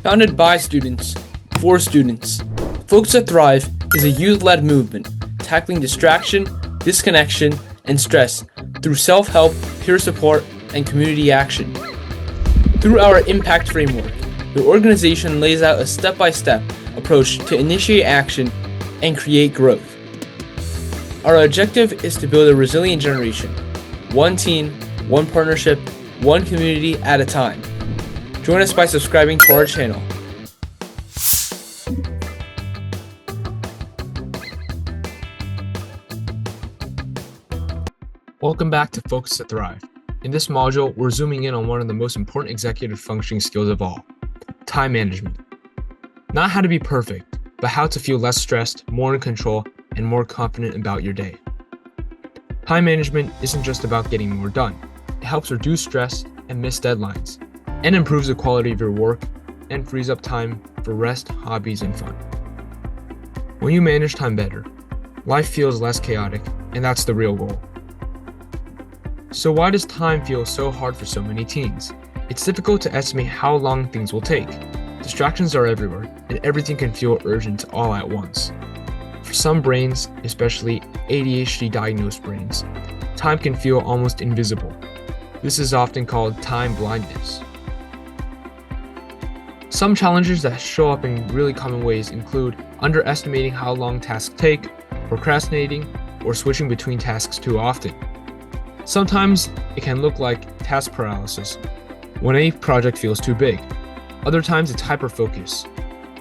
Founded by students, for students, Focus to Thrive is a youth-led movement tackling distraction, disconnection, and stress through self-help, peer support, and community action. Through our impact framework, the organization lays out a step-by-step approach to initiate action and create growth. Our objective is to build a resilient generation, one team, one partnership, one community at a time. Join us by subscribing to our channel. Welcome back to Focus to Thrive. In this module, we're zooming in on one of the most important executive functioning skills of all, time management. Not how to be perfect, but how to feel less stressed, more in control, and more confident about your day. Time management isn't just about getting more done. It helps reduce stress and missed deadlines, and improves the quality of your work and frees up time for rest, hobbies, and fun. When you manage time better, life feels less chaotic, and that's the real goal. So why does time feel so hard for so many teens? It's difficult to estimate how long things will take. Distractions are everywhere, and everything can feel urgent all at once. For some brains, especially ADHD-diagnosed brains, time can feel almost invisible. This is often called time blindness. Some challenges that show up in really common ways include underestimating how long tasks take, procrastinating, or switching between tasks too often. Sometimes it can look like task paralysis, when a project feels too big. Other times it's hyperfocus.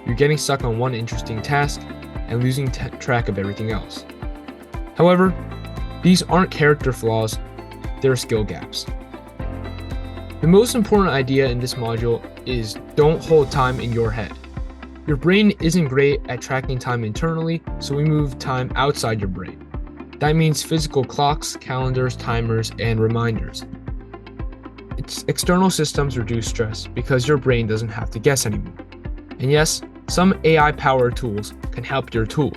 You're getting stuck on one interesting task and losing track of everything else. However, these aren't character flaws, they're skill gaps. The most important idea in this module is don't hold time in your head. Your brain isn't great at tracking time internally, so we move time outside your brain. That means physical clocks, calendars, timers, and reminders. External systems reduce stress because your brain doesn't have to guess anymore. And yes, some AI-powered tools can help your tool,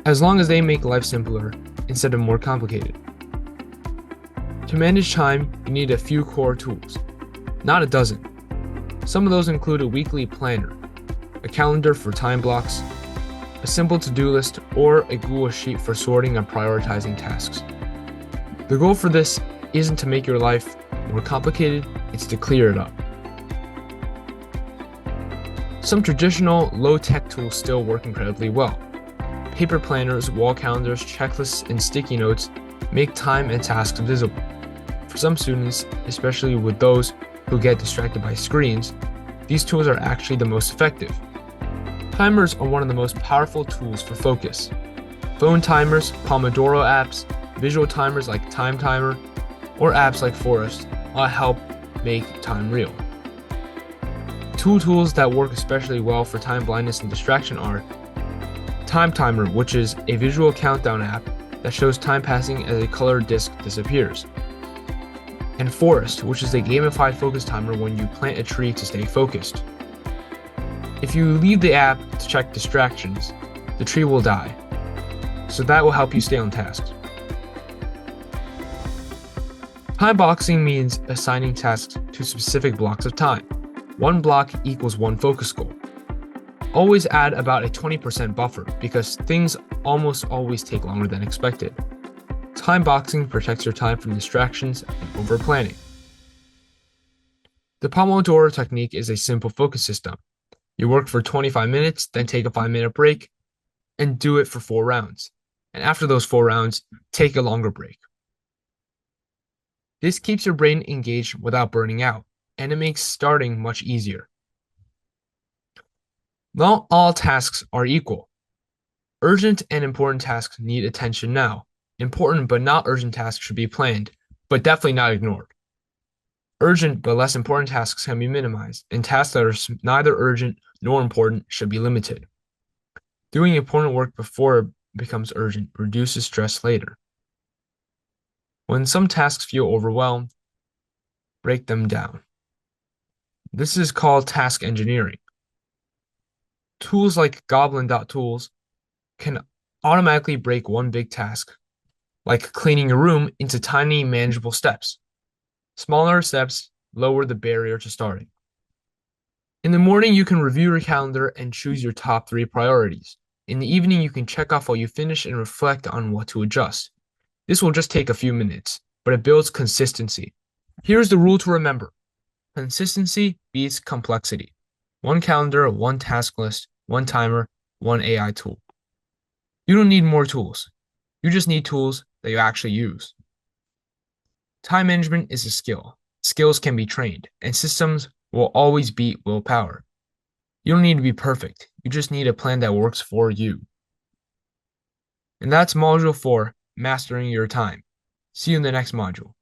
as long as they make life simpler instead of more complicated. To manage time, you need a few core tools, not a dozen. Some of those include a weekly planner, a calendar for time blocks, a simple to-do list, or a Google Sheet for sorting and prioritizing tasks. The goal for this isn't to make your life more complicated, it's to clear it up. Some traditional low-tech tools still work incredibly well. Paper planners, wall calendars, checklists, and sticky notes make time and tasks visible. For some students, especially with those who get distracted by screens, these tools are actually the most effective. Timers are one of the most powerful tools for focus. Phone timers, Pomodoro apps, visual timers like Time Timer, or apps like Forest all help make time real. Two tools that work especially well for time blindness and distraction are Time Timer, which is a visual countdown app that shows time passing as a colored disc disappears, and Forest, which is a gamified focus timer when you plant a tree to stay focused. If you leave the app to check distractions, the tree will die, so that will help you stay on task. Time boxing means assigning tasks to specific blocks of time. One block equals one focus goal. Always add about a 20% buffer because things almost always take longer than expected. Time boxing protects your time from distractions and over-planning. The Pomodoro technique is a simple focus system. You work for 25 minutes, then take a 5-minute break, and do it for 4 rounds. And after those 4 rounds, take a longer break. This keeps your brain engaged without burning out, and it makes starting much easier. Not all tasks are equal. Urgent and important tasks need attention now. Important but not urgent tasks should be planned, but definitely not ignored. Urgent but less important tasks can be minimized, and tasks that are neither urgent nor important should be limited. Doing important work before it becomes urgent reduces stress later. When some tasks feel overwhelmed, break them down. This is called task engineering. Tools like Goblin.tools can automatically break one big task, like cleaning a room, into tiny, manageable steps. Smaller steps lower the barrier to starting. In the morning, you can review your calendar and choose your top 3 priorities. In the evening, you can check off what you finished and reflect on what to adjust. This will just take a few minutes, but it builds consistency. Here's the rule to remember. Consistency beats complexity. One calendar, one task list, one timer, one AI tool. You don't need more tools. You just need tools that you actually use. Time management is a skill. Skills can be trained, and systems will always beat willpower. You don't need to be perfect. You just need a plan that works for you. And that's Module 4, Mastering Your Time. See you in the next module.